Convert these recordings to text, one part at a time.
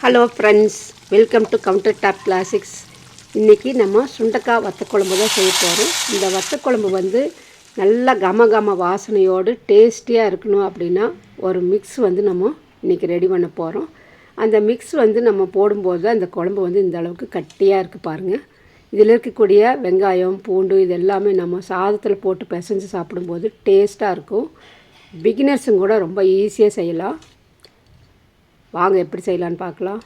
Hello friends, welcome to countertop classics. இன்றைக்கி நம்ம சுண்டக்காய் வத்தக்குழம்பு தான் செய்ய போகிறோம். இந்த வத்தக்குழம்பு வந்து நல்லா கம வாசனையோடு டேஸ்டியாக இருக்கணும் அப்படின்னா ஒரு மிக்ஸ் வந்து நம்ம இன்றைக்கி ரெடி பண்ண போகிறோம். அந்த மிக்ஸ் வந்து நம்ம போடும்போது அந்த குழம்பு வந்து இந்த அளவுக்கு கட்டியாக இருக்குது பாருங்கள். இதில் இருக்கக்கூடிய வெங்காயம், பூண்டு இது எல்லாமே நம்ம சாதத்தில் போட்டு பிசைஞ்சு சாப்பிடும்போது டேஸ்ட்டாக இருக்கும். பிகினர்ஸும் கூட ரொம்ப ஈஸியாக செய்யலாம். வாங்க எப்படி செய்யலான்னு பார்க்கலாம்.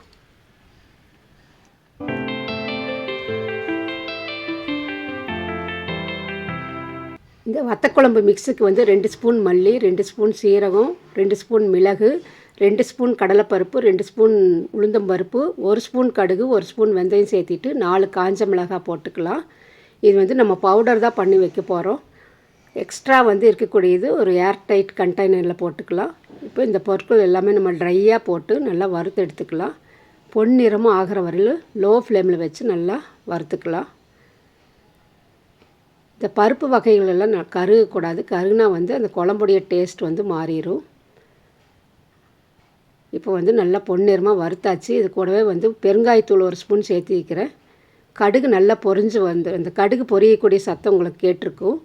இந்த வத்தக்குழம்பு மிக்ஸுக்கு வந்து 2 ஸ்பூன் மல்லி, 2 ஸ்பூன் சீரகம், 2 ஸ்பூன் மிளகு, 2 ஸ்பூன் கடலைப்பருப்பு, 2 ஸ்பூன் உளுந்தம்பருப்பு, 1 ஸ்பூன் கடுகு, 1 ஸ்பூன் வெந்தயம் சேர்த்திட்டு 4 காஞ்ச மிளகாய் போட்டுக்கலாம். இது வந்து நம்ம பவுடர் தான் பண்ணி வைக்க போகிறோம். எக்ஸ்ட்ரா வந்து இருக்கக்கூடியது ஒரு ஏர்டைட் கண்டெய்னரில் போட்டுக்கலாம். இப்போ இந்த பொருட்கள் எல்லாமே நம்ம ட்ரையாக போட்டு நல்லா வறுத்து எடுத்துக்கலாம். பொன்னிறமும் ஆகிற வரையில் லோ ஃப்ளேமில் வச்சு நல்லா வறுத்துக்கலாம். இந்த பருப்பு வகைகள் எல்லாம் கருகக்கூடாது. கருகுனா வந்து அந்த குழம்புடைய டேஸ்ட் வந்து மாறிடும். இப்போ வந்து நல்லா பொன்னிறமாக வறுத்தாச்சு. இது கூடவே வந்து பெருங்காயத்தூள் 1 ஸ்பூன் சேர்த்து வைக்கிறேன். கடுகு நல்லா பொரிஞ்சு வந்து அந்த கடுகு பொரியக்கூடிய சத்தம் உங்களுக்கு கேட்டிருக்கும்.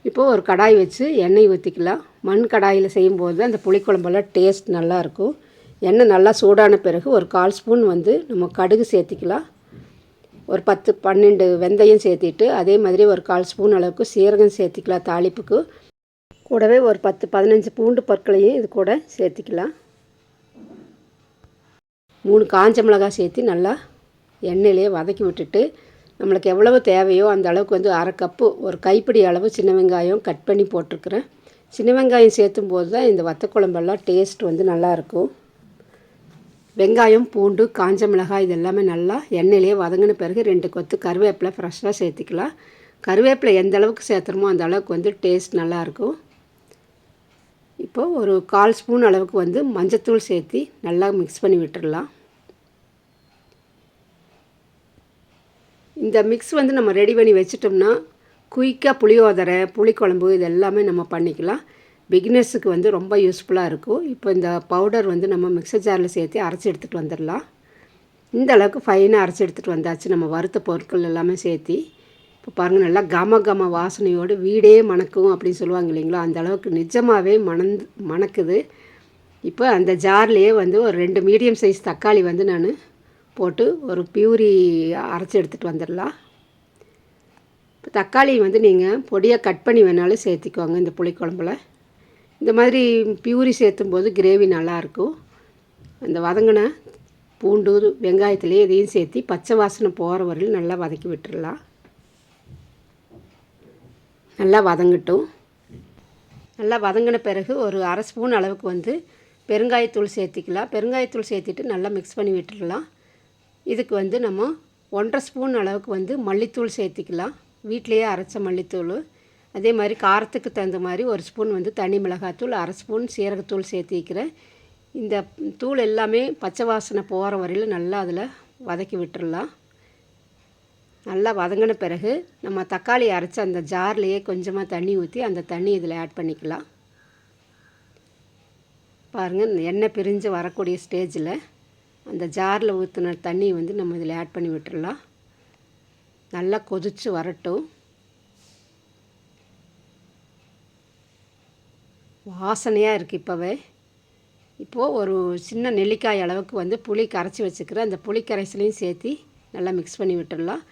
இப்போது ஒரு கடாய் வச்சு எண்ணெய் ஊற்றிக்கலாம். மண் கடாயில் செய்யும்போது அந்த புளிக்குழம்பெல்லாம் டேஸ்ட் நல்லாயிருக்கும். எண்ணெய் நல்லா சூடான பிறகு ஒரு 1/4 ஸ்பூன் வந்து நம்ம கடுகு சேர்த்திக்கலாம். ஒரு 10-12 வெந்தயம் சேர்த்திட்டு அதே மாதிரி ஒரு 1/4 ஸ்பூன் அளவுக்கு சீரகம் சேர்த்திக்கலாம் தாளிப்புக்கு. கூடவே ஒரு 10-15 பூண்டு பற்களையும் இது கூட சேர்த்திக்கலாம். 3 காஞ்ச மிளகாய் சேர்த்து நல்லா எண்ணெயிலே வதக்கி விட்டுட்டு நம்மளுக்கு எவ்வளவு தேவையோ அந்த அளவுக்கு வந்து 1/2 கப்பு ஒரு கைப்பிடி அளவு சின்ன வெங்காயம் கட் பண்ணி போட்டிருக்கிறேன். சின்ன வெங்காயம் சேர்த்தும் போது தான் இந்த வத்தக்குழம்பெல்லாம் டேஸ்ட் வந்து நல்லாயிருக்கும். வெங்காயம், பூண்டு, காஞ்ச மிளகாய் இது எல்லாமே நல்லா எண்ணெயிலே வதங்கின பிறகு 2 கொத்து கருவேப்பிலை ஃப்ரெஷ்ஷாக சேர்த்திக்கலாம். கருவேப்பிலை எந்த அளவுக்கு சேர்த்துறமோ அந்த அளவுக்கு வந்து டேஸ்ட் நல்லாயிருக்கும். இப்போது ஒரு 1/4 ஸ்பூன் அளவுக்கு வந்து மஞ்சத்தூள் சேர்த்து நல்லா மிக்ஸ் பண்ணி விட்டுடலாம். இந்த மிக்ஸ் வந்து நம்ம ரெடி பண்ணி வச்சிட்டோம்னா குயிக்காக புளியோதரை, புளிக்குழம்பு இது எல்லாமே நம்ம பண்ணிக்கலாம். பிகினர்ஸுக்கு வந்து ரொம்ப யூஸ்ஃபுல்லாக இருக்கும். இப்போ இந்த பவுடர் வந்து நம்ம மிக்சர் ஜாரில் சேர்த்து அரைச்சி எடுத்துகிட்டு வந்துடலாம். இந்த அளவுக்கு ஃபைனாக அரைச்சி எடுத்துகிட்டு வந்தாச்சு நம்ம வறுத்த பொருட்கள் எல்லாமே சேர்த்து. இப்போ பாருங்கள் நல்லா கம வாசனையோடு வீடே மணக்கும் அப்படின்னு சொல்லுவாங்க இல்லைங்களா, அந்த அளவுக்கு நிஜமாகவே மணக்குது. இப்போ அந்த ஜார்லேயே வந்து ஒரு 2 மீடியம் சைஸ் தக்காளி வந்து நான் போட்டு ஒரு பியூரி அரைச்சி எடுத்துகிட்டு வந்துடலாம். இப்போ தக்காளி வந்து நீங்கள் பொடியாக கட் பண்ணி வேணாலும் சேர்த்திக்குவாங்க இந்த புளிக்குழம்புல. இந்த மாதிரி பியூரி சேர்த்தும்போது கிரேவி நல்லாயிருக்கும். அந்த வதங்கின பூண்டு, வெங்காயத்துலேயே இதையும் சேர்த்து பச்சை வாசனை போகிற வரையில் நல்லா வதக்கி விட்டுடலாம். நல்லா வதங்கட்டும். நல்லா வதங்கின பிறகு ஒரு 1/2 ஸ்பூன் அளவுக்கு வந்து பெருங்காயத்தூள் சேர்த்திக்கலாம். பெருங்காயத்தூள் சேர்த்துட்டு நல்லா மிக்ஸ் பண்ணி விட்டுடலாம். இதுக்கு வந்து நம்ம 1/2 ஸ்பூன் அளவுக்கு வந்து மல்லித்தூள் சேர்த்திக்கலாம். வீட்டிலையே அரைச்ச மல்லித்தூள். அதே மாதிரி காரத்துக்கு தகுந்த மாதிரி 1 ஸ்பூன் வந்து தனி மிளகாத்தூள், 1/2 ஸ்பூன் சீரகத்தூள் சேர்த்திக்கிறேன். இந்த தூள் எல்லாமே பச்சை வாசனை போகிற வரையில் நல்லா அதில் வதக்கி விட்டுடலாம். நல்லா வதங்கின பிறகு நம்ம தக்காளி அரைச்ச அந்த ஜார்லேயே கொஞ்சமாக தண்ணி ஊற்றி அந்த தண்ணி இதில் ஆட் பண்ணிக்கலாம். பாருங்கள், எண்ணெய் பிரிஞ்சு வரக்கூடிய ஸ்டேஜில் அந்த ஜாரில் ஊற்றின தண்ணி வந்து நம்ம இதில் ஆட் பண்ணி விட்டுடலாம். நல்லா கொதித்து வரட்டும். வாசனையாக இருக்குது இப்போவே. இப்போது ஒரு சின்ன நெல்லிக்காய் அளவுக்கு வந்து புளி கரைச்சி வச்சுக்கிறேன். அந்த புளி கரைசலையும் சேர்த்து நல்லா மிக்ஸ் பண்ணி விட்டுடலாம்.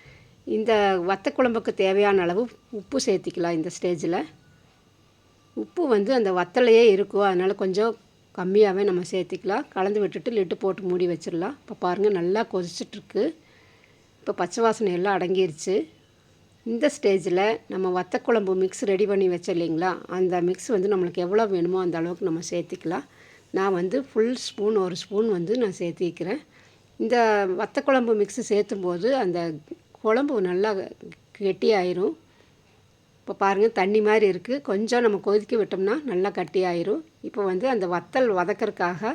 இந்த வத்தக்குழம்புக்கு தேவையான அளவு உப்பு சேர்த்திக்கலாம். இந்த ஸ்டேஜில் உப்பு வந்து அந்த வத்தலையே இருக்கும், அதனால் கொஞ்சம் கம்மியாகவே நம்ம சேர்த்திக்கலாம். கலந்து விட்டுட்டு லிட்டு போட்டு மூடி வச்சிடலாம். இப்போ பாருங்கள் நல்லா கொதிச்சிட்ருக்கு. இப்போ பச்சை வாசனை எல்லாம் அடங்கிருச்சு. இந்த ஸ்டேஜில் நம்ம வத்தக்குழம்பு மிக்ஸ் ரெடி பண்ணி வச்சோம் இல்லைங்களா, அந்த மிக்ஸ் வந்து நம்மளுக்கு எவ்வளோ வேணுமோ அந்த அளவுக்கு நம்ம சேர்த்திக்கலாம். நான் வந்து ஃபுல் ஸ்பூன் 1 ஸ்பூன் வந்து நான் சேர்த்திக்கிறேன். இந்த வத்தக்குழம்பு மிக்ஸு சேர்த்தும்போது அந்த குழம்பு நல்லா கெட்டியாயிரும். இப்போ பாருங்கள் தண்ணி மாதிரி இருக்குது. கொஞ்சம் நம்ம கொதிக்க விட்டோம்னா நல்லா கட்டியாயிரும். இப்போ வந்து அந்த வத்தல் வதக்கிறதுக்காக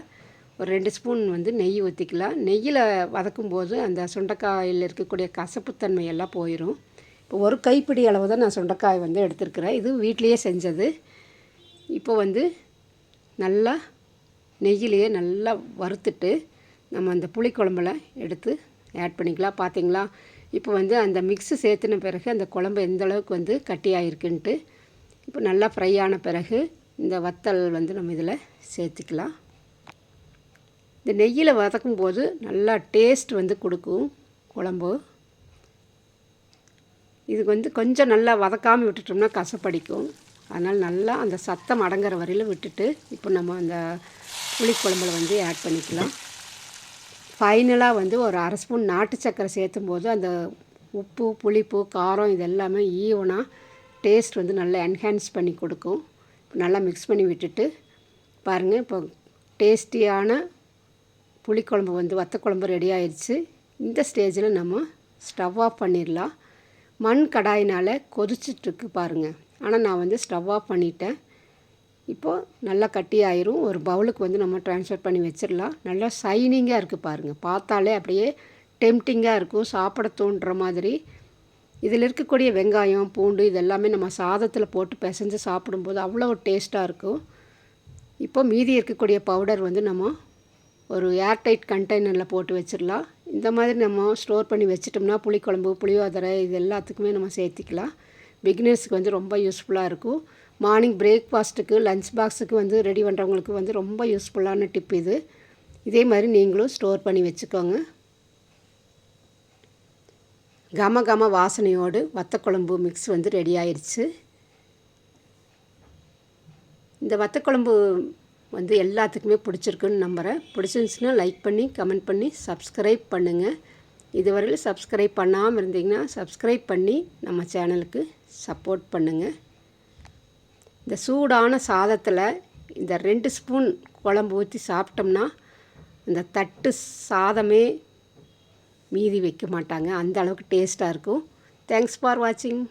ஒரு 2 ஸ்பூன் வந்து நெய் ஊற்றிக்கலாம். நெய்யில் வதக்கும்போது அந்த சுண்டைக்காயில் இருக்கக்கூடிய கசப்புத்தன்மை எல்லாம் போயிடும். இப்போ ஒரு கைப்பிடி அளவு தான் நான் சுண்டைக்காய் வந்து எடுத்துருக்கிறேன். இது வீட்லேயே செஞ்சது. இப்போ வந்து நல்லா நெய்யிலேயே நல்லா வறுத்துட்டு நம்ம அந்த புளிக்குழம்புல எடுத்து ஆட் பண்ணிக்கலாம். பார்த்தீங்களா, இப்போ வந்து அந்த மிக்ஸு சேர்த்துன பிறகு அந்த குழம்பு எந்த அளவுக்கு வந்து கட்டியாயிருக்குன்ட்டு. இப்போ நல்லா ஃப்ரை ஆன பிறகு இந்த வத்தல் வந்து நம்ம இதில் சேர்த்துக்கலாம். இந்த நெய்யில் வதக்கும் போது நல்லா டேஸ்ட் வந்து கொடுக்கும் குழம்பு. இதுக்கு வந்து கொஞ்சம் நல்லா வதக்காமல் விட்டுட்டோம்னா கசப்படிக்கும். அதனால் நல்லா அந்த சத்தம் அடங்குற வரையில் விட்டுட்டு இப்போ நம்ம அந்த புளிக்குழம்புல வந்து ஆட் பண்ணிக்கலாம். ஃபைனலாக வந்து ஒரு அரை ஸ்பூன் நாட்டு சர்க்கரை சேர்த்தும் போது அந்த உப்பு, புளிப்பு, காரம் இது எல்லாமே ஈவனாக டேஸ்ட் வந்து நல்லா என்ஹான்ஸ் பண்ணி கொடுக்கும். நல்லா மிக்ஸ் பண்ணி விட்டுட்டு பாருங்கள், இப்போ டேஸ்டியான புளிக்குழம்பு வந்து வத்தக்குழம்பு ரெடி ஆயிடுச்சு. இந்த ஸ்டேஜில் நம்ம ஸ்டவ் ஆஃப் பண்ணிடலாம். மண் கடாயினால் கொதிச்சிட்ருக்கு பாருங்கள். ஆனால் நான் வந்து ஸ்டவ் ஆஃப் பண்ணிட்டேன். இப்போது நல்லா கட்டி ஆயிரும். ஒரு பவுலுக்கு வந்து நம்ம ட்ரான்ஸ்ஃபர் பண்ணி வச்சிடலாம். நல்லா ஷைனிங்காக இருக்குது பாருங்கள். பார்த்தாலே அப்படியே டெம்டிங்காக இருக்கும், சாப்பிட தோன்ற மாதிரி. இதில் இருக்கக்கூடிய வெங்காயம், பூண்டு இதெல்லாமே நம்ம சாதத்தில் போட்டு பிசைஞ்சு சாப்பிடும்போது அவ்வளோ ஒரு டேஸ்ட்டாக இருக்கும். இப்போ மீதி இருக்கக்கூடிய பவுடர் வந்து நம்ம ஒரு ஏர்டைட் கண்டெய்னரில் போட்டு வச்சிடலாம். இந்த மாதிரி நம்ம ஸ்டோர் பண்ணி வச்சிட்டோம்னா புளிக்குழம்பு, புளியோதரை இது எல்லாத்துக்குமே நம்ம சேர்த்திக்கலாம். பிகினர்ஸுக்கு வந்து ரொம்ப யூஸ்ஃபுல்லாக இருக்கும். மார்னிங் பிரேக்ஃபாஸ்ட்டுக்கு, லஞ்ச் பாக்ஸுக்கு வந்து ரெடி பண்ணுறவங்களுக்கு வந்து ரொம்ப யூஸ்ஃபுல்லான டிப் இது. இதே மாதிரி நீங்களும் ஸ்டோர் பண்ணி வச்சுக்கோங்க. கம வாசனையோடு வத்தக்குழம்பு மிக்ஸ் வந்து ரெடி ஆயிடுச்சு. இந்த வத்தக்குழம்பு வந்து எல்லாத்துக்குமே பிடிச்சிருக்குன்னு நம்புகிறேன். பிடிச்சிருந்துச்சுன்னா லைக் பண்ணி, கமெண்ட் பண்ணி, சப்ஸ்கிரைப் பண்ணுங்கள். இதுவரையில் சப்ஸ்கிரைப் பண்ணாமல் இருந்தீங்கன்னா சப்ஸ்கிரைப் பண்ணி நம்ம சேனலுக்கு சப்போர்ட் பண்ணுங்கள். இந்த சூடான சாதத்தில் இந்த 2 ஸ்பூன் குழம்பு ஊற்றி சாப்பிட்டோம்னா இந்த தட்டு சாதமே மீதி வைக்க மாட்டாங்க. அந்த அளவுக்கு டேஸ்ட்டாக இருக்கும். தேங்க்ஸ் ஃபார் வாட்சிங்.